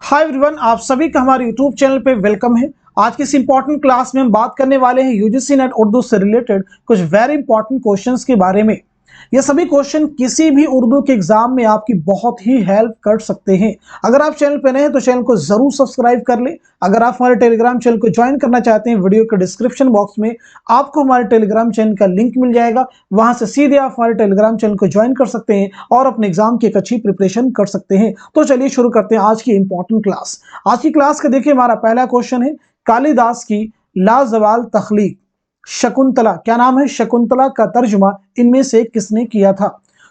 Hi everyone, आप सभी का हमारे यूट्यूब चैनल पे वेलकम है। आज की इस इंपॉर्टेंट क्लास में हम बात करने वाले हैं यूजीसी नेट उर्दू से रिलेटेड कुछ वेरी इंपॉर्टेंट क्वेश्चंस के बारे में। ये सभी क्वेश्चन किसी भी उर्दू के एग्जाम में आपकी बहुत ही हेल्प कर सकते हैं। अगर आप चैनल पे नए हैं तो चैनल को जरूर सब्सक्राइब कर लें। अगर आप हमारे टेलीग्राम चैनल को ज्वाइन करना चाहते हैं, वीडियो के डिस्क्रिप्शन बॉक्स में आपको हमारे टेलीग्राम चैनल का लिंक मिल जाएगा। वहां से सीधे आप हमारे टेलीग्राम चैनल को ज्वाइन कर सकते हैं और अपने एग्जाम की एक अच्छी प्रिपरेशन कर सकते हैं। तो चलिए शुरू करते हैं आज की इंपॉर्टेंट क्लास। आज की क्लास का देखिए, हमारा पहला क्वेश्चन है कालिदास की लाजवाल तख्लीक शकुंतला, क्या नाम है, शकुंतला का तर्जुमा इनमें से किसने किया था?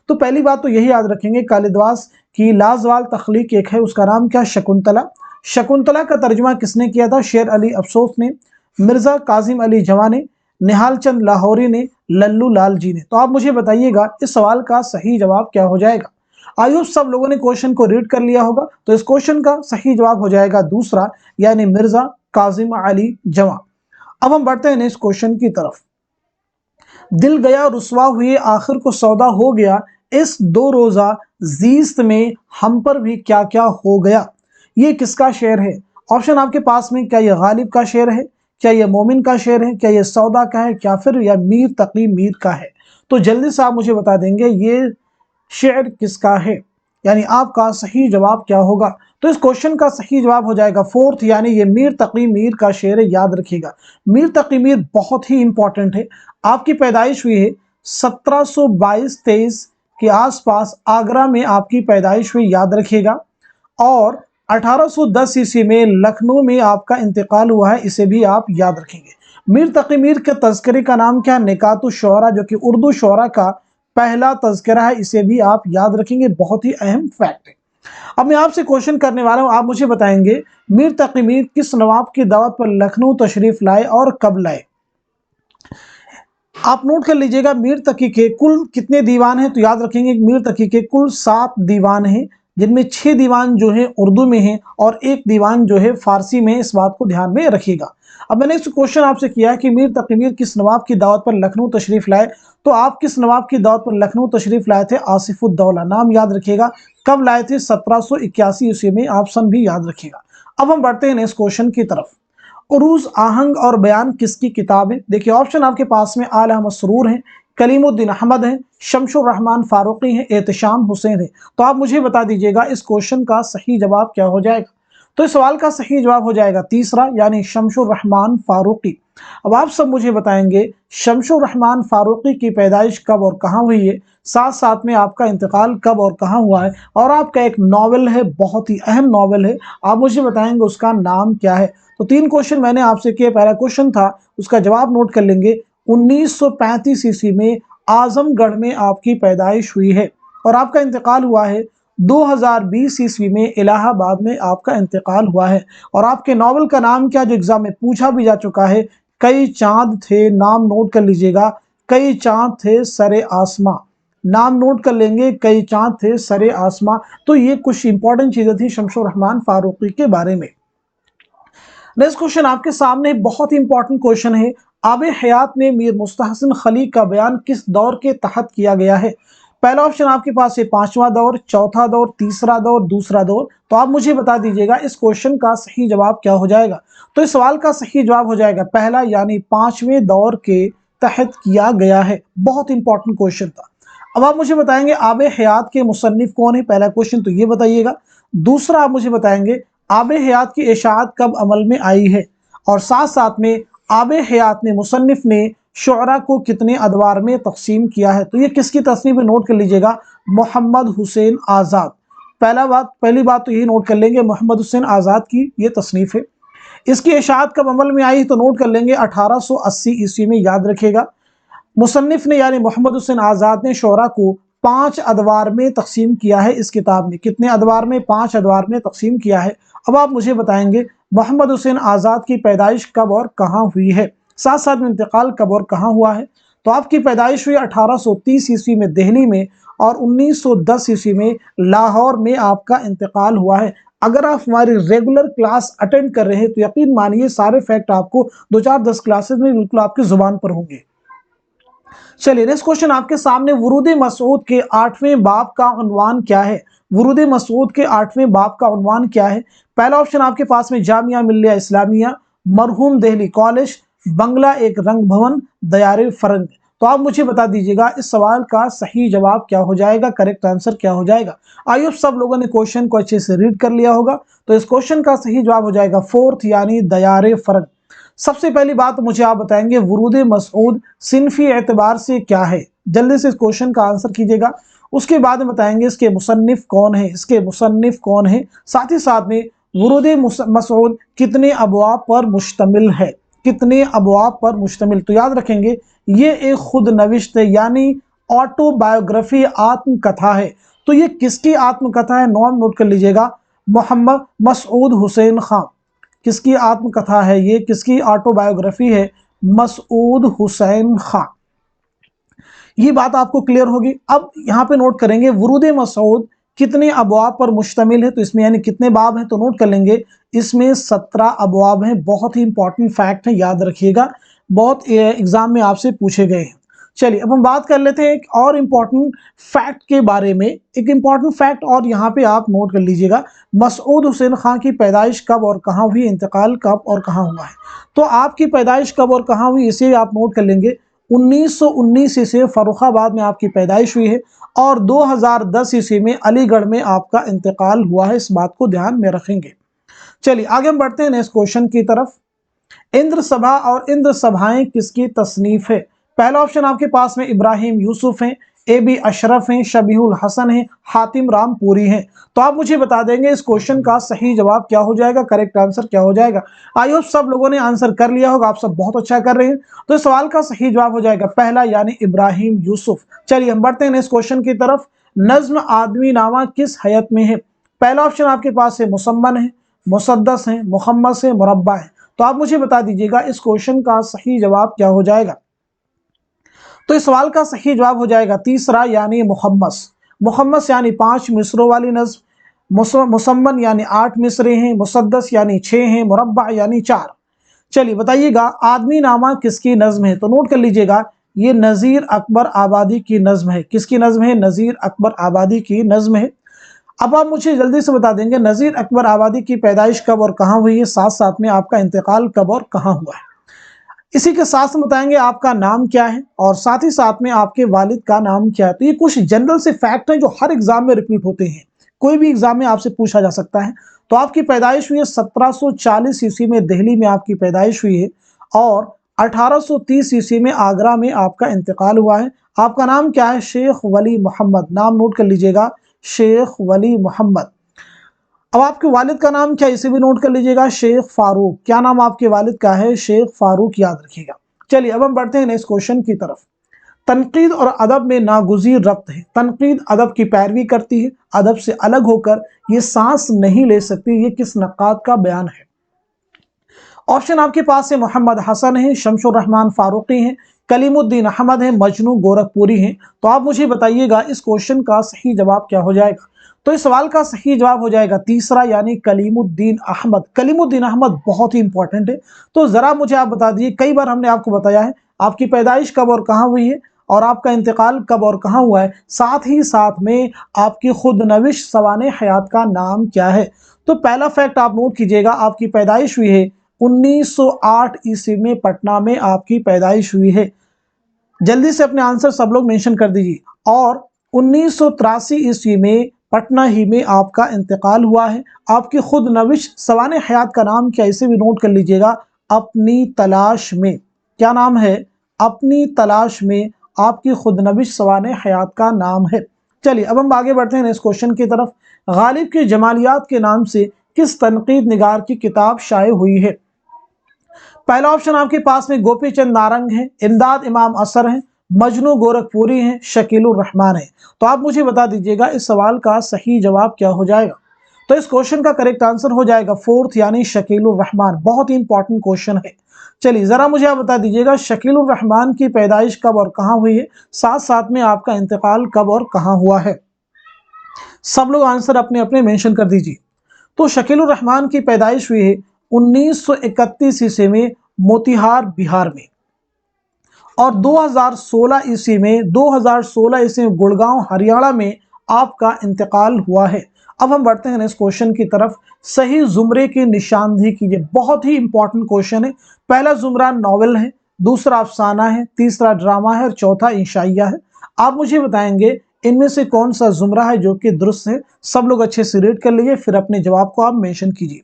तो पहली बात तो यही याद रखेंगे, कालिदास की लाजवाल तख्लीक एक है, उसका नाम क्या, शकुंतला। शकुंतला का तर्जुमा किसने किया था? शेर अली अफसोस ने, मिर्जा काजिम अली जवा ने, निहाल चंद लाहौरी ने, लल्लू लाल जी ने। तो आप मुझे बताइएगा इस सवाल का सही जवाब क्या हो जाएगा। आई होप सब लोगों ने क्वेश्चन को रीड कर लिया होगा। तो इस क्वेश्चन का सही जवाब हो जाएगा दूसरा, यानी मिर्जा काजिम अली जवा। अब हम बढ़ते हैं नेक्स्ट क्वेश्चन की तरफ। दिल गया रुसवा हुए आखिर को सौदा हो गया, इस दो रोजा जीस्त में हम पर भी क्या क्या हो गया। ये किसका शेर है? ऑप्शन आपके पास में, क्या ये गालिब का शेर है, क्या ये मोमिन का शेर है, क्या ये सौदा का है, क्या फिर या मीर तकी मीर का है? तो जल्दी से आप मुझे बता देंगे ये शेर किसका है, यानी आपका सही जवाब क्या होगा। तो इस क्वेश्चन का सही जवाब हो जाएगा फोर्थ, यानी ये मीर तकी मीर का शेर है। याद रखिएगा, मीर तकी मीर बहुत ही इंपॉर्टेंट है। आपकी पैदाइश हुई है 1722-23 के आसपास, आगरा में आपकी पैदाइश हुई, याद रखिएगा। और 1810 ईस्वी में लखनऊ में आपका इंतकाल हुआ है, इसे भी आप याद रखेंगे। मीर तकी मीर के तज़किरे का नाम क्या? निकातुश शुअरा, जो कि उर्दू शुअरा का पहला तज़किरा है, इसे भी आप याद रखेंगे। बहुत ही अहम फैक्ट है। अब मैं आपसे क्वेश्चन करने वाला हूं, आप मुझे बताएंगे मीर तकी मीर किस नवाब की दावत पर लखनऊ तशरीफ लाए और कब लाए। आप नोट कर लीजिएगा, मीर तकी के कुल कितने दीवान हैं? तो याद रखेंगे मीर तकी के कुल 7 दीवान हैं, जिनमें 6 दीवान जो है उर्दू में हैं और 1 दीवान जो है फारसी में। इस बात को ध्यान में रखिएगा। अब मैंने इस क्वेश्चन आपसे किया है कि मीर तकी मीर किस नवाब की दावत पर लखनऊ तशरीफ लाए, तो आप किस नवाब की दावत पर लखनऊ तशरीफ लाए थे? आसिफुद्दौला, नाम याद रखिएगा। कब लाए थे? 1781 ईस्वी में। ऑप्शन भी याद रखिएगा। अब हम बढ़ते हैं नेक्स्ट क्वेश्चन की तरफ। उरूज आहंग और बयान किसकी किताब है? देखिए ऑप्शन आपके पास में आला अहमद सरूर है, कलीमुद्दीन अहमद है, शमशुर रहमान फारूकी है, एहतशाम हुसैन है। तो आप मुझे बता दीजिएगा इस क्वेश्चन का सही जवाब क्या हो जाएगा। तो इस सवाल का सही जवाब हो जाएगा तीसरा, यानी शमशुर रहमान फारूकी। अब आप सब मुझे बताएंगे शमशुर रहमान फारूकी की पैदाइश कब और कहाँ हुई है, साथ साथ में आपका इंतकाल कब और कहाँ हुआ है, और आपका एक नावल है, बहुत ही अहम नावल है, आप मुझे बताएंगे उसका नाम क्या है। तो 3 क्वेश्चन मैंने आपसे किए। पहला क्वेश्चन था, उसका जवाब नोट कर लेंगे। 1935 ईस्वी में आजमगढ़ में आपकी पैदाइश हुई है और आपका इंतकाल हुआ है 2020 ईस्वी में इलाहाबाद में आपका इंतकाल हुआ है। और आपके नावल का नाम क्या, जो एग्जाम में पूछा भी जा चुका है? कई चांद थे, नाम नोट कर लीजिएगा। कई चांद थे सरे आसमां, नाम नोट कर लेंगे, कई चांद थे सरे आसमां। तो ये कुछ इंपॉर्टेंट चीजें थी शमशुर रहमान फारूकी के बारे में। नेक्स्ट क्वेश्चन आपके सामने बहुत ही इंपॉर्टेंट क्वेश्चन है। आबे हयात में मीर मुस्तहसिन खली का बयान किस दौर के तहत किया गया है? पहला ऑप्शन आपके पास है 5वां दौर, चौथा दौर, तीसरा दौर, दूसरा दौर। तो आप मुझे बता दीजिएगा इस क्वेश्चन का सही जवाब क्या हो जाएगा। तो इस सवाल का सही जवाब हो जाएगा पहला, यानी 5वें दौर के तहत किया गया है। बहुत इंपॉर्टेंट क्वेश्चन था। अब आप मुझे बताएंगे आबे हयात के मुसन्निफ कौन है? पहला क्वेश्चन तो ये बताइएगा। दूसरा आप मुझे बताएंगे आबे हयात की इशाअत कब अमल में आई है, और साथ साथ में आबे हयात में मुसन्निफ ने शुअरा को कितने अदवार में तकसीम किया है। तो ये किसकी तसनीफ है? नोट कर लीजिएगा, मोहम्मद हुसैन आज़ाद। पहली बात तो यही नोट कर लेंगे, मोहम्मद हुसैन आज़ाद की ये तसनीफ है। इसकी इशाअत कब अमल में आई तो नोट कर लेंगे 1880 ईस्वी में। याद रखिएगा, मुसन्निफ ने यानी मोहम्मद हुसैन आज़ाद ने शुअरा को 5 अदवार में तकसीम किया है। इस किताब में कितने अदवार में? 5 अदवार में तकसीम किया है। अब आप मुझे बताएंगे मोहम्मद हुसैन आज़ाद की पैदाइश कब और कहाँ हुई है, साथ साथ में इंतकाल कब और कहाँ हुआ है। तो आपकी पैदाइश हुई 1830 ईस्वी में दिल्ली में, और 1910 ईस्वी में लाहौर में आपका इंतकाल हुआ है। अगर आप हमारी रेगुलर क्लास अटेंड कर रहे हैं तो यकीन मानिए सारे फैक्ट आपको 2-4-10 क्लासेस में बिल्कुल आपकी जुबान पर होंगे। चलिए नेक्स्ट क्वेश्चन आपके सामने, वुरूद मसऊद के 8वें बाब का उन्वान क्या है? वुरूद मसऊद के 8वें बाब का उन्वान क्या है? पहला ऑप्शन आपके पास में जामिया मिल्लिया इस्लामिया, मरहूम दिल्ली कॉलेज, बंगला एक रंग भवन, दयारे फरंग। तो आप मुझे बता दीजिएगा इस सवाल का सही जवाब क्या हो जाएगा, करेक्ट आंसर क्या हो जाएगा। आई होप सब लोगों ने क्वेश्चन को अच्छे से रीड कर लिया होगा। तो इस क्वेश्चन का सही जवाब हो जाएगा 4th यानी दयारे फरंग। सबसे पहली बात मुझे आप बताएंगे वुरूद मसऊद सिनफी एतबार से क्या है, जल्दी से इस क्वेश्चन का आंसर कीजिएगा। उसके बाद में बताएंगे इसके मुसन्निफ कौन है, इसके मुसन्निफ कौन है, साथ ही साथ में वुरूद मसऊद कितने अबवाब पर मुश्तमिल है, कितने अबवाब पर मुश्तमिल। तो याद रखेंगे ये एक खुद नविश्त है यानी ऑटोबायोग्राफी, आत्मकथा है। तो ये किसकी आत्मकथा है, नाम नोट कर लीजिएगा, मोहम्मद मसऊद हुसैन खान। किसकी आत्मकथा है ये, किसकी ऑटोबायोग्राफी है, मसऊद हुसैन खान। ये बात आपको क्लियर होगी। अब यहाँ पे नोट करेंगे वुरूद मसऊद कितने अबवाब पर मुश्तमिल है, तो इसमें यानी कितने बाब हैं, तो नोट कर लेंगे इसमें 17 अबवाब हैं। बहुत ही इंपॉर्टेंट फैक्ट है, याद रखिएगा, बहुत एग्जाम में आपसे पूछे गए हैं। चलिए अब हम बात कर लेते हैं एक और इम्पॉर्टेंट फैक्ट के बारे में। एक इम्पॉर्टेंट फैक्ट और यहाँ पे आप नोट कर लीजिएगा, मसऊद हुसैन खान की पैदाइश कब और कहाँ हुई, इंतकाल कब और कहाँ हुआ है। तो आपकी पैदाइश कब और कहाँ हुई इसे आप नोट कर लेंगे। 1919 से फर्रुखाबाद में आपकी पैदाइश हुई है और 2010 ईस्वी में अलीगढ़ में आपका इंतकाल हुआ है, इस बात को ध्यान में रखेंगे। चलिए आगे हम बढ़ते हैं नेक्स्ट क्वेश्चन की तरफ। इंद्र सभा और इंद्र सभाएं किसकी तसनीफ है? पहला ऑप्शन आपके पास में इब्राहिम यूसुफ हैं, ए.बी. अशरफ हैं, शबीहुल हसन हैं, हातिम रामपुरी हैं। तो आप मुझे बता देंगे इस क्वेश्चन का सही जवाब क्या हो जाएगा, करेक्ट आंसर क्या हो जाएगा। आई होप सब लोगों ने आंसर कर लिया होगा, आप सब बहुत अच्छा कर रहे हैं। तो इस सवाल का सही जवाब हो जाएगा पहला यानी इब्राहिम यूसुफ। चलिए हम बढ़ते हैं इस क्वेश्चन की तरफ। नज्म आदमी नामा किस हैत में है? पहला ऑप्शन आपके पास है मुसम्मन है, मुसद्दस है, मुहम्मस है, मुरब्बा है। तो आप मुझे बता दीजिएगा इस क्वेश्चन का सही जवाब क्या हो जाएगा। तो इस सवाल का सही जवाब हो जाएगा तीसरा यानी मुहम्मस। मुहम्मस यानी 5 मिसरों वाली नज्म, मुसम्मन यानी 8 मिसरे हैं, मुसद्दस यानी 6 हैं, मुरब्बा यानी 4। चलिए बताइएगा आदमी नामा किसकी नज्म है? तो नोट कर लीजिएगा ये नज़ीर अकबर आबादी की नज्म है। किसकी नज्म है? नज़ीर अकबर आबादी की नज्म है। अब आप मुझे जल्दी से बता देंगे नज़ीर अकबर आबादी की पैदाइश कब और कहाँ हुई है, साथ साथ में आपका इंतकाल कब और कहाँ हुआ है। इसी के साथ बताएंगे आपका नाम क्या है और साथ ही साथ में आपके वालिद का नाम क्या है। तो ये कुछ जनरल से फैक्ट हैं जो हर एग्जाम में रिपीट होते हैं, कोई भी एग्जाम में आपसे पूछा जा सकता है। तो आपकी पैदाइश हुई है 1740 ईस्वी में दिल्ली में आपकी पैदाइश हुई है और 1830 ईस्वी में आगरा में आपका इंतकाल हुआ है। आपका नाम क्या है? शेख वली मोहम्मद। नाम नोट कर लीजिएगा, शेख वली मोहम्मद। अब आपके वालिद का नाम क्या, इसे भी नोट कर लीजिएगा, शेख फारूक। क्या नाम आपके वालिद का है? शेख फारूक, याद रखिएगा। चलिए अब हम बढ़ते हैं नेक्स्ट क्वेश्चन की तरफ। तनकीद और अदब में नागुज़ीर रब्त है। तनकीद अदब की पैरवी करती है, अदब से अलग होकर ये सांस नहीं ले सकती। ये किस नक्काद का बयान है? ऑप्शन आपके पास है मोहम्मद हसन है, शमशुर रहमान फारूकी हैं, कलीमुद्दीन अहमद है, मजनू गोरखपुरी हैं। तो आप मुझे बताइएगा इस क्वेश्चन का सही जवाब क्या हो जाएगा। तो इस सवाल का सही जवाब हो जाएगा तीसरा यानी कलीमुद्दीन अहमद। कलीमुद्दीन अहमद बहुत ही इंपॉर्टेंट है। तो जरा मुझे आप बता दीजिए, कई बार हमने आपको बताया है आपकी पैदाइश कब और कहाँ हुई है और आपका इंतकाल कब और कहाँ हुआ है, साथ ही साथ में आपकी खुद नविश सवाने हयात का नाम क्या है। तो पहला फैक्ट आप नोट कीजिएगा, आपकी पैदाइश हुई है 1908 ईस्वी में, पटना में आपकी पैदाइश हुई है। जल्दी से अपने आंसर सब लोग मेंशन कर दीजिए। और 1983 ईस्वी में पटना ही में आपका इंतकाल हुआ है। आपकी खुद नविश सवाने हयात का नाम क्या, इसे भी नोट कर लीजिएगा, अपनी तलाश में। क्या नाम है? अपनी तलाश में आपकी खुद नविश सवाने हयात का नाम है। चलिए अब हम आगे बढ़ते हैं नेक्स्ट क्वेश्चन की तरफ। गालिब के जमालियात के नाम से किस तनकीद निगार की किताब शाये हुई है? पहला ऑप्शन आपके पास में गोपी चंद नारंग है, इमदाद इमाम असर है, मजनू गोरखपुरी हैं, शकीलुर रहमान है। तो आप मुझे बता दीजिएगा इस सवाल का सही जवाब क्या हो जाएगा। तो इस क्वेश्चन का करेक्ट आंसर हो जाएगा 4th यानी शकीलुर रहमान। बहुत ही इंपॉर्टेंट क्वेश्चन है। चलिए जरा मुझे आप बता दीजिएगा शकीलुर रहमान की पैदाइश कब और कहाँ हुई है, साथ साथ में आपका इंतकाल कब और कहाँ हुआ है। सब लोग आंसर अपने अपने मेंशन कर दीजिए। तो शकीलुर रहमान की पैदाइश हुई है 1931 ईस्वी में मोतिहार बिहार में और 2016 ईस्वी में गुड़गांव हरियाणा में आपका इंतकाल हुआ है। अब हम बढ़ते हैं इस क्वेश्चन की तरफ। सही जुमरे की निशानदेही कीजिए। बहुत ही इंपॉर्टेंट क्वेश्चन है। पहला जुमरा नॉवेल है, दूसरा अफसाना है, तीसरा ड्रामा है और चौथा इंशाइया है। आप मुझे बताएंगे इनमें से कौन सा जुमरा है जो कि दुरुस्त है। सब लोग अच्छे से रीड कर लीजिए, फिर अपने जवाब को आप मेंशन कीजिए।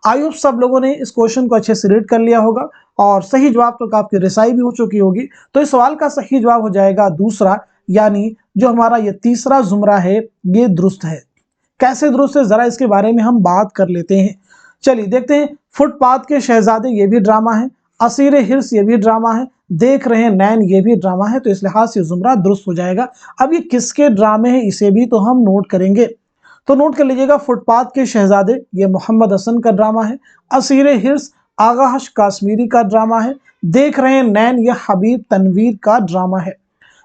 आई होप सब लोगों ने इस क्वेश्चन को अच्छे से रीड कर लिया होगा और सही जवाब तक आपकी रिसाई भी हो चुकी होगी। तो इस सवाल का सही जवाब हो जाएगा दूसरा, यानी जो हमारा ये तीसरा जुमरा है ये दुरुस्त है। कैसे दुरुस्त है, जरा इसके बारे में हम बात कर लेते हैं। चलिए देखते हैं। फुटपाथ के शहजादे ये भी ड्रामा है, असीर हिर्स ये भी ड्रामा है, देख रहे हैं नैन ये भी ड्रामा है। तो इस लिहाज से जुमरा दुरुस्त हो जाएगा। अब ये किसके ड्रामे हैं इसे भी तो हम नोट करेंगे। तो नोट कर लीजिएगा, फुटपाथ के शहजादे ये मोहम्मद हसन का ड्रामा है, असीर हिर्स आगा हश काश्मीरी का ड्रामा है, देख रहे हैं नैन ये हबीब तनवीर का ड्रामा है।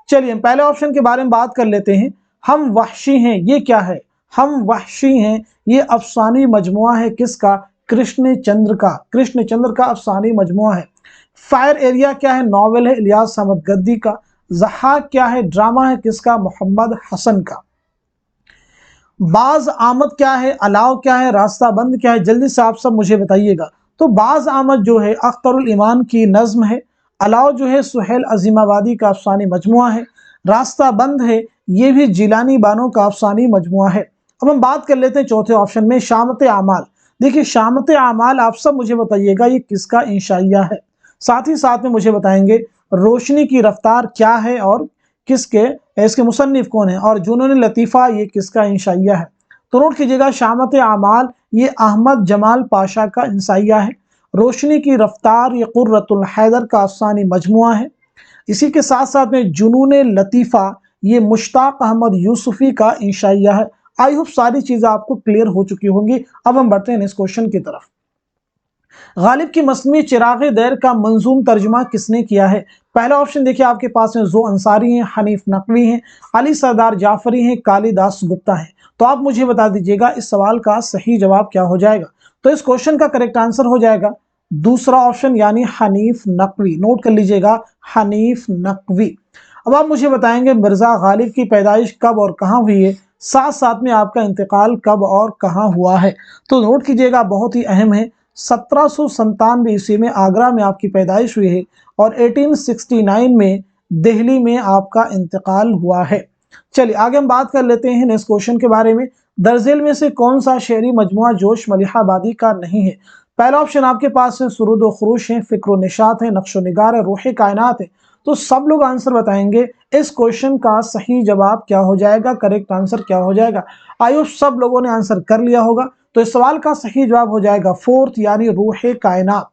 चलिए हम पहले ऑप्शन के बारे में बात कर लेते हैं। हम वहशी हैं ये क्या है? हम वहशी हैं ये अफसानी मजमुआ है किसका? कृष्ण चंद्र का। कृष्ण चंद्र का अफसानी मजमुआ है। फायर एरिया क्या है? नॉवेल है इलियास अहमद गद्दी का। ज़हाक क्या है? ड्रामा है किसका? मोहम्मद हसन का। बाज आमद क्या है? अलाव क्या है? रास्ता बंद क्या है? जल्दी से आप सब मुझे बताइएगा। तो बाज आमद जो है अख्तरुल ईमान की नज्म है, अलाव जो है सुहेल अजीमाबादी का अफसानी मजमुआ है, रास्ता बंद है ये भी जिलानी बानो का अफसानी मजमुआ है। अब हम बात कर लेते हैं चौथे ऑप्शन में, शामत आमाल। देखिए शामत आमाल आप सब मुझे बताइएगा ये किसका इंशाइया है। साथ ही साथ में मुझे बताएंगे रोशनी की रफ्तार क्या है और किसके, इसके मुसन्निफ कौन है, और जुनून लतीफ़ा ये किसका इंशाइया है। तो नोट कीजिएगा, शामत आमाल ये अहमद जमाल पाशा का इंशाइया है। रोशनी की रफ्तार ये कुर्रतुल हैदर का अफसानी मजमुआ है। इसी के साथ साथ में जुनून लतीफ़ा ये मुश्ताक अहमद यूसुफी का इंशाइया है। आई होप सारी चीज़ें आपको क्लियर हो चुकी होंगी। अब हम बढ़ते हैं इस क्वेश्चन की तरफ। गालिब की मसनवी चिराग़े दैर का मंजूम तर्जुमा किसने किया है? पहला ऑप्शन देखिए आपके पास में जो अंसारी हैं, हनीफ नकवी हैं, अली सरदार जाफरी हैं, कालिदास गुप्ता हैं। तो आप मुझे बता दीजिएगा इस सवाल का सही जवाब क्या हो जाएगा। तो इस क्वेश्चन का करेक्ट आंसर हो जाएगा दूसरा ऑप्शन यानी हनीफ नकवी। नोट कर लीजिएगा, हनीफ नकवी। अब आप मुझे बताएंगे मिर्जा गालिब की पैदाइश कब और कहाँ हुई है, साथ साथ में आपका इंतकाल कब और कहाँ हुआ है। तो नोट कीजिएगा, बहुत ही अहम है। 1797 ईस्वी में आगरा में आपकी पैदाइश हुई है और 1869 में दिल्ली में आपका इंतकाल हुआ है। चलिए आगे हम बात कर लेते हैं नेक्स्ट क्वेश्चन के बारे में। दरजेल में से कौन सा शेरी मजमुआ जोश मलिहाबादी का नहीं है? पहला ऑप्शन आपके पास है सुरूद व खुरूश है, फिक्र व निशात है, नक्शो निगार है, रूह कायनात है। तो सब लोग आंसर बताएंगे इस क्वेश्चन का सही जवाब क्या हो जाएगा, करेक्ट आंसर क्या हो जाएगा। आई होप सब लोगों ने आंसर कर लिया होगा। तो इस सवाल का सही जवाब हो जाएगा फोर्थ यानी रूह कायनात।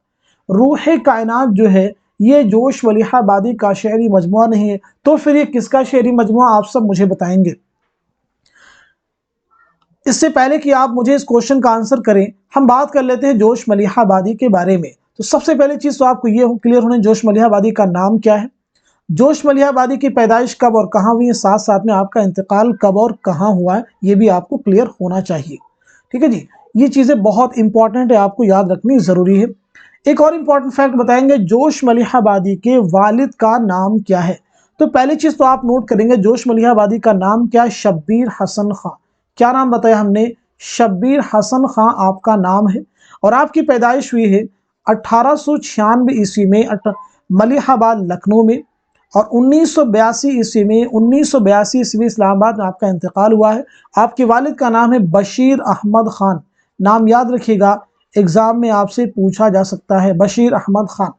रूह कायनात जो है ये जोश मलिहाबादी का शेरी मजमुआ नहीं है। तो फिर ये किसका शेरी मजमुआ, आप सब मुझे बताएंगे। इससे पहले कि आप मुझे इस क्वेश्चन का आंसर करें, हम बात कर लेते हैं जोश मलिहाबादी के बारे में। तो सबसे पहले चीज तो आपको ये क्लियर होने, जोश मलिहाबादी का नाम क्या है, जोश मलिहाबादी की पैदाइश कब और कहाँ हुई है, साथ साथ में आपका इंतकाल कब और कहाँ हुआ है, ये भी आपको क्लियर होना चाहिए। ठीक है जी, ये चीजें बहुत इंपॉर्टेंट है, आपको याद रखनी जरूरी है। एक और इंपॉर्टेंट फैक्ट बताएंगे, जोश मलिहाबादी के वालिद का नाम क्या है। तो पहली चीज तो आप नोट करेंगे, जोश मलिहाबादी का नाम क्या है, शब्बीर हसन खां। क्या नाम बताया हमने, शब्बीर हसन खां आपका नाम है। और आपकी पैदाइश हुई है 1896 ईस्वी में मलिहाबाद लखनऊ में, और 1982 ईस्वी में 1982 ईस्वी इस्लामाबाद में आपका इंतकाल हुआ है। आपके वालिद का नाम है बशीर अहमद खान। नाम याद रखिएगा, एग्जाम में आपसे पूछा जा सकता है, बशीर अहमद खान।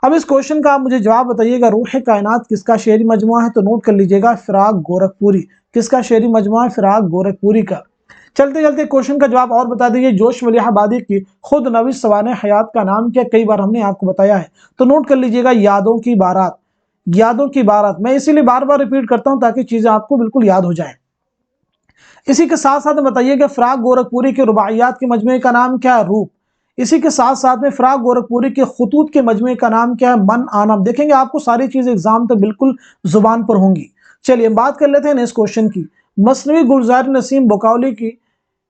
अब इस क्वेश्चन का आप मुझे जवाब बताइएगा, रूह कायनात किसका शेरी मजमुआ है। तो नोट कर लीजिएगा, फिराक गोरखपुरी। किसका शेरी मजमुआ है, फिराक गोरखपुरी का। चलते चलते क्वेश्चन का जवाब और बता दीजिए, जोश मलिहाबादी की खुद नवीस सवाने हयात का नाम क्या, कई बार हमने आपको बताया है। तो नोट कर लीजिएगा, यादों की बारात। यादों की बारात, मैं इसीलिए बार बार रिपीट करता हूं ताकि चीजें आपको बिल्कुल याद हो जाए। इसी के साथ साथ बताइएगा फिराक गोरखपुरी के रुबाइयात के मजमे का नाम क्या है, रूप। इसी के साथ साथ में फिराक गोरखपुरी के खुतूत के मजमे का नाम क्या है, मन आनम। देखेंगे आपको सारी चीजें एग्जाम तो बिल्कुल जुबान पर होंगी। चलिए बात कर लेते हैं इस क्वेश्चन की। मसनवी गुलजार नसीम बकौली की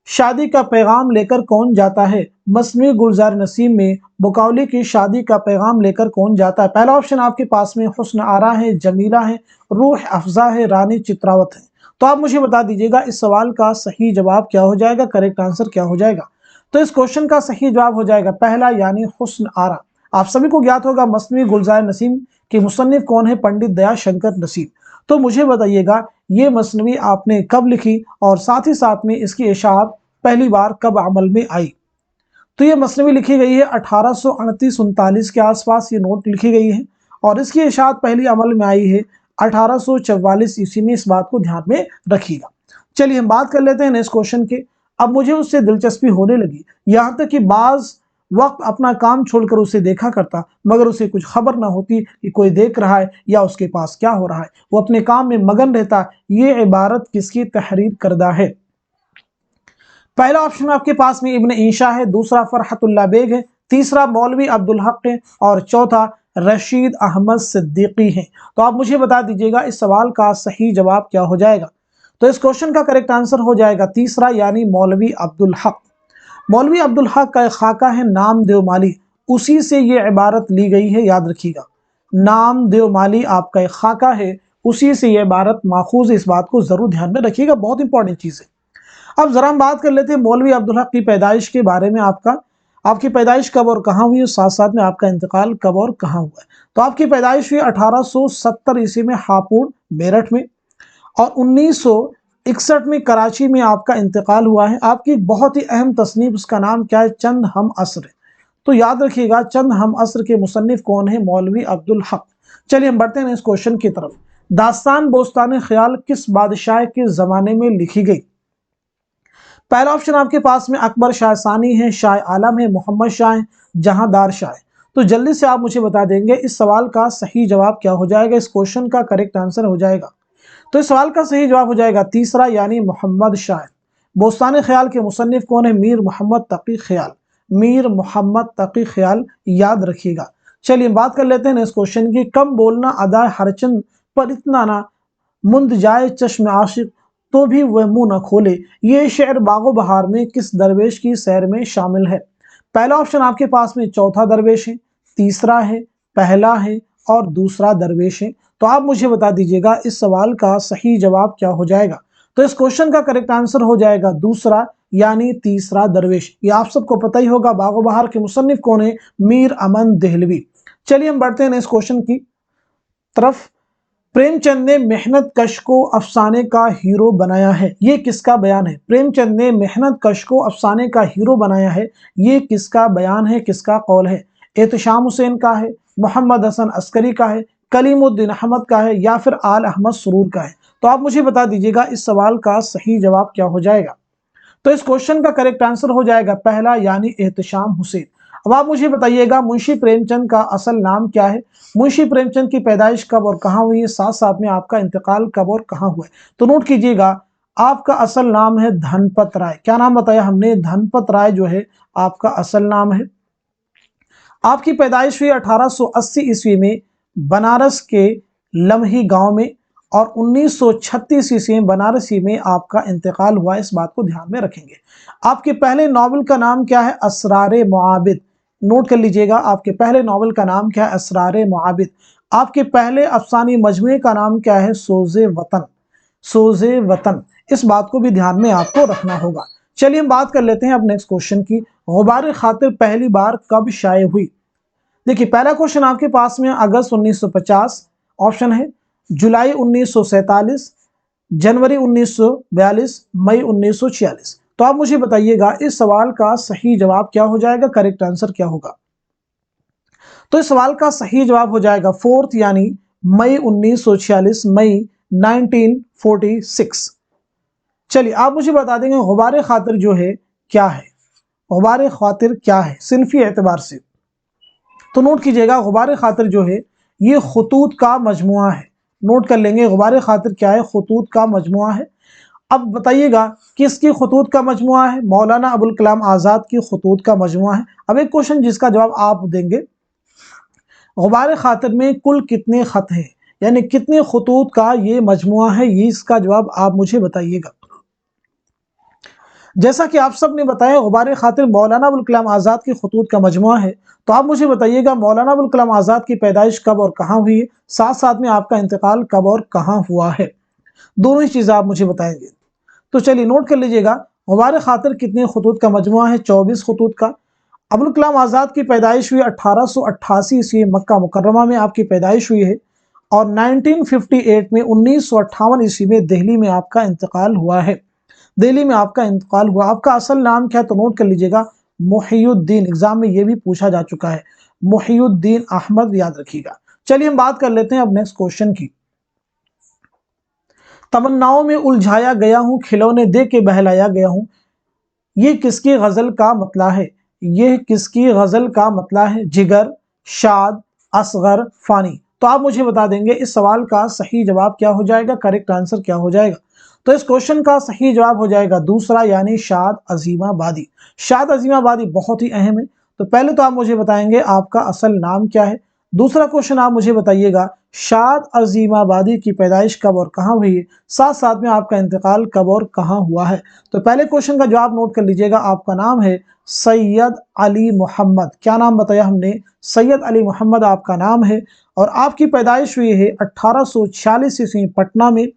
शादी का पैगाम लेकर कौन जाता है। मसनवी गुलजार नसीम में बकौली की शादी का पैगाम लेकर कौन जाता है। पहला ऑप्शन आपके पास में हुस्न आरा है, जमीला है, रूह अफजा है, रानी चित्रावत है। तो आप मुझे बता दीजिएगा इस सवाल का सही जवाब क्या हो जाएगा, करेक्ट आंसर क्या हो जाएगा। तो इस क्वेश्चन का सही जवाब हो जाएगा पहला यानी हुस्न आरा। आप सभी को ज्ञात होगा मसनवी गुलजार नसीम के मुसन्निफ कौन है, पंडित दया शंकर नसीम। तो मुझे बताइएगा ये मसनवी आपने कब लिखी और साथ ही साथ में इसकी इशाअत पहली बार कब अमल में आई। तो ये मसनवी लिखी गई है 1838-39 के आसपास ये नोट लिखी गई है और इसकी इशाअत पहली अमल में आई है 1844 ईस्वी में। इस बात को ध्यान में रखिएगा। चलिए हम बात कर लेते हैं नेक्स्ट क्वेश्चन के। अब मुझे उससे दिलचस्पी होने लगी, यहाँ तक कि बाज वक्त अपना काम छोड़कर उसे देखा करता मगर उसे कुछ खबर ना होती कि कोई देख रहा है या उसके पास क्या हो रहा है, वो अपने काम में मगन रहता। ये इबारत किसकी तहरीर करदा है। पहला ऑप्शन आपके पास में इब्न ईशा है, दूसरा फरहतुल्लाह बेग है, तीसरा मौलवी अब्दुल हक है और चौथा रशीद अहमद सिद्दीकी है। तो आप मुझे बता दीजिएगा इस सवाल का सही जवाब क्या हो जाएगा। तो इस क्वेश्चन का करेक्ट आंसर हो जाएगा तीसरा यानी मौलवी अब्दुल हक। मौलवी अब्दुल हक का एक खाका है नामदेव माली, उसी से ये इबारत ली गई है, याद रखिएगा। नामदेव माली आपका एक खाका है, उसी से ये इबारत माखूज है, इस बात को जरूर ध्यान में रखिएगा, बहुत इंपॉर्टेंट चीज है। अब जरा हम बात कर लेते हैं मौलवी अब्दुल हक की पैदाइश के बारे में। आपकी पैदाइश कब और कहाँ हुई, साथ साथ में आपका इंतकाल कब और कहाँ हुआ है। तो आपकी पैदाइश हुई 1870 ईस्वी में हापुड़ मेरठ में और 1961 में कराची में आपका इंतकाल हुआ है। आपकी बहुत ही अहम तसनीफ, उसका नाम क्या है, चंद हम असर। तो याद रखिएगा चंद हम असर के मुसन्निफ कौन है, मौलवी अब्दुल हक। चलिए हम बढ़ते हैं इस क्वेश्चन की तरफ। दास्तान बोस्तान ख्याल किस बादशाह के जमाने में लिखी गई। पहला ऑप्शन आपके पास में अकबर शाह सानी है, शाह आलम है, मोहम्मद शाह है, जहांदार शाह है। तो जल्दी से आप मुझे बता देंगे इस सवाल का सही जवाब क्या हो जाएगा, इस क्वेश्चन का करेक्ट आंसर हो जाएगा। तो इस सवाल का सही जवाब हो जाएगा तीसरा यानी मोहम्मद शाह। बोस्तान ख्याल के मुसन्निफ कौन है, मीर मोहम्मद तकी ख्याल। मीर मोहम्मद तकी ख्याल, याद रखिएगा। चलिए बात कर लेते हैं इस क्वेश्चन की। कम बोलना अदा हरचंद पर इतना ना मुंद जाए चश्म आशिक तो भी वह मुंह न खोले, ये शेर बागो बहार में किस दरवेश की सैर में शामिल है। पहला ऑप्शन आपके पास में चौथा दरवेश है, तीसरा है, पहला है और दूसरा दरवेश है। तो आप मुझे बता दीजिएगा इस सवाल का सही जवाब क्या हो जाएगा। तो इस क्वेश्चन का करेक्ट आंसर हो जाएगा दूसरा यानी तीसरा दरवेश। ये आप सबको पता ही होगा बागो बहार के मुसन्निफ कौन है, मीर अमन देहलवी। चलिए हम बढ़ते हैं इस क्वेश्चन की तरफ। प्रेमचंद ने मेहनत कश को अफसाने का हीरो बनाया है, ये किसका बयान है। प्रेमचंद ने मेहनत कश को अफसाने का हीरो बनाया है, ये किसका बयान है, किसका कौल है। एहतशाम हुसैन का है, मोहम्मद हसन अस्करी का है, कलीमुद्दीन अहमद का है या फिर आल अहमद सुरूर का है। तो आप मुझे बता दीजिएगा इस सवाल का सही जवाब क्या हो जाएगा। तो इस क्वेश्चन का करेक्ट आंसर हो जाएगा पहला यानी एहतशाम हुसैन। अब आप मुझे बताइएगा मुंशी प्रेमचंद का असल नाम क्या है, मुंशी प्रेमचंद की पैदाइश कब और कहाँ हुई है, साथ साथ में आपका इंतकाल कब और कहाँ हुआ है। तो नोट कीजिएगा आपका असल नाम है धनपत राय। क्या नाम बताया हमने, धनपत राय जो है आपका असल नाम है। आपकी पैदाइश हुई 1880 ईस्वी में बनारस के लम्ही गांव में और 1936 ईस्वी में बनारसी में आपका इंतकाल हुआ, इस बात को ध्यान में रखेंगे। आपके पहले नॉवल का नाम क्या है, असरारे मुआबिद। नोट कर लीजिएगा आपके पहले नॉवल का नाम क्या है, असरारे मुआबिद। आपके पहले अफसानी मजमूए का नाम क्या है, सोजे वतन। सोजे वतन, इस बात को भी ध्यान में आपको रखना होगा। चलिए हम बात कर लेते हैं अब नेक्स्ट क्वेश्चन की। गुबार खातिर पहली बार कब शाये हुई। देखिए पहला क्वेश्चन आपके पास में अगस्त 1950 ऑप्शन है, जुलाई 1947, जनवरी 1942, मई 1946। तो आप मुझे बताइएगा इस सवाल का सही जवाब क्या हो जाएगा, करेक्ट आंसर क्या होगा। तो इस सवाल का सही जवाब हो जाएगा फोर्थ यानी मई 1946, मई 1946। चलिए आप मुझे बता देंगे गुबार खातिर जो है क्या है, गुबार खातिर क्या है सिनफी एतबार से। तो नोट कीजिएगा गुबार खातिर जो है ये खुतूत का मजमुआ है। नोट कर लेंगे गुबार खातिर क्या है, खुतूत का मजमुआ है। अब बताइएगा किसकी खुतूत का मजमुआ है, मौलाना अबुल कलाम आज़ाद की खुतूत का मजमुआ है। अब एक क्वेश्चन जिसका जवाब आप देंगे, गुबार खातिर में कुल कितने खत हैं, यानी कितने खुतूत का ये मजमुआ है, ये इसका जवाब आप मुझे बताइएगा। जैसा कि आप सब ने बताया गुबार खातिर मौलाना अबुल कलाम आज़ाद की खुतूत का मजमुआ है, तो आप मुझे बताइएगा मौलाना अबुल कलाम आज़ाद की पैदाइश कब और कहाँ हुई है, साथ साथ में आपका इंतकाल कब और कहाँ हुआ है। दोनों ही चीज़ें आप मुझे बताएंगे। तो चलिए नोट कर लीजिएगा, गुबार खातिर कितने खतूत का मजमुआ है? 24 खतूत का। अब्दुल कलाम आज़ाद की पैदाइश हुई 1888 ईस्वी मक्का मुकर्रमा में आपकी पैदाइश हुई है, और 1958 में 1958 ईस्वी में दिल्ली में आपका इंतकाल हुआ है। दिल्ली में आपका इंतकाल हुआ। आपका असल नाम क्या है? तो नोट कर लीजिएगा, मुहियुद्दीन। एग्जाम में ये भी पूछा जा चुका है, मुहियुद्दीन अहमद, याद रखिएगा। चलिए हम बात कर लेते हैं अब नेक्स्ट क्वेश्चन की। तमन्नाओं में उलझाया गया हूँ, खिलौने दे के बहलाया गया हूँ, ये किसकी गजल का मतला है? ये किसकी गजल का मतला है? जिगर, शाद, असगर, फानी। तो आप मुझे बता देंगे इस सवाल का सही जवाब क्या हो जाएगा, करेक्ट आंसर क्या हो जाएगा? तो इस क्वेश्चन का सही जवाब हो जाएगा दूसरा, यानी शाद अजीमाबादी। शाद अजीमाबादी बहुत ही अहम है। तो पहले तो आप मुझे बताएंगे आपका असल नाम क्या है। दूसरा क्वेश्चन आप मुझे बताइएगा, शाद अजीमाबादी की पैदाइश कब और कहाँ हुई है, साथ साथ में आपका इंतकाल कब और कहाँ हुआ है। तो पहले क्वेश्चन का जवाब नोट कर लीजिएगा, आपका नाम है सैयद अली मोहम्मद। क्या नाम बताया हमने? सैयद अली मोहम्मद आपका नाम है, और आपकी पैदाइश हुई है 1846 ईस्वी पटना में,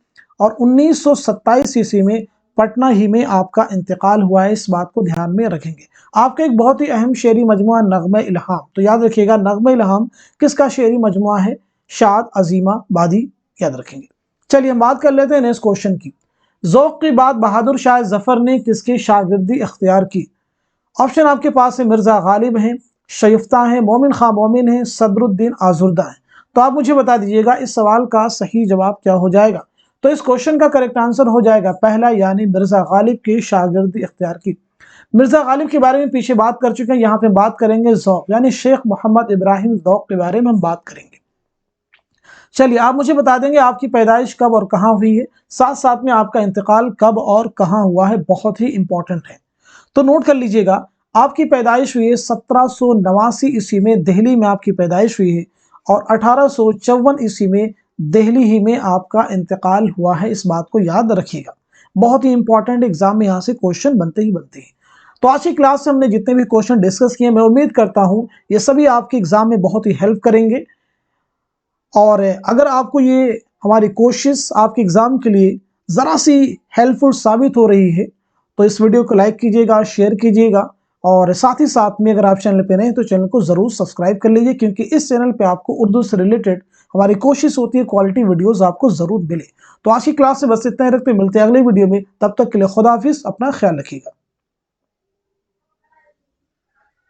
और 1927 ईस्वी में पटना ही में आपका इंतकाल हुआ है। इस बात को ध्यान में रखेंगे। आपका एक बहुत ही अहम शेरी मजमुआ नग़्मे इल्हाम, तो याद रखिएगा नग़्मे इल्हाम किसका शेरी मजमुआ है? शाद अजीमाबादी, याद रखेंगे। चलिए हम बात कर लेते हैं नेक्स्ट क्वेश्चन की। ज़ौक़ की बात बहादुर शाह जफर ने किसकी शागिर्दी इख्तियार की? ऑप्शन आपके पास है, मिर्जा गालिब हैं, शरीफ्ता हैं, मोमिन खां मोमिन हैं, सदरुद्दीन आजुर्दा हैं। तो आप मुझे बता दीजिएगा इस सवाल का सही जवाब क्या हो जाएगा। तो इस क्वेश्चन का करेक्ट आंसर हो जाएगा पहला, यानी मिर्जा गालिब की शागिर्दी इख्तियार की। मिर्जा गालिब के बारे में पीछे बात कर चुके हैं, यहाँ पे बात करेंगे ज़ौक़, यानी शेख मोहम्मद इब्राहिम ज़ौक़ के बारे में हम बात करेंगे। चलिए आप मुझे बता देंगे आपकी पैदाइश कब और कहाँ हुई है, साथ साथ में आपका इंतकाल कब और कहाँ हुआ है, बहुत ही इंपॉर्टेंट है। तो नोट कर लीजिएगा, आपकी पैदाइश हुई है 1789 ईस्वी में, दिल्ली में आपकी पैदाइश हुई है, और 1854 ईस्वी में दिल्ली ही में आपका इंतकाल हुआ है। इस बात को याद रखिएगा, बहुत ही इंपॉर्टेंट, एग्जाम में यहाँ से क्वेश्चन बनते ही बनते हैं। तो आज की क्लास से हमने जितने भी क्वेश्चन डिस्कस किए, मैं उम्मीद करता हूँ ये सभी आपके एग्जाम में बहुत ही हेल्प करेंगे। और अगर आपको ये हमारी कोशिश आपके एग्जाम के लिए ज़रा सी हेल्पफुल साबित हो रही है, तो इस वीडियो को लाइक कीजिएगा, शेयर कीजिएगा, और साथ ही साथ में अगर आप चैनल पे नए हैं तो चैनल को ज़रूर सब्सक्राइब कर लीजिए, क्योंकि इस चैनल पे आपको उर्दू से रिलेटेड हमारी कोशिश होती है क्वालिटी वीडियोस आपको ज़रूर मिले। तो आज की क्लास से बस इतना ही रखते, मिलते हैं अगले वीडियो में, तब तक के लिए खुदा हाफिज़, अपना ख्याल रखिएगा।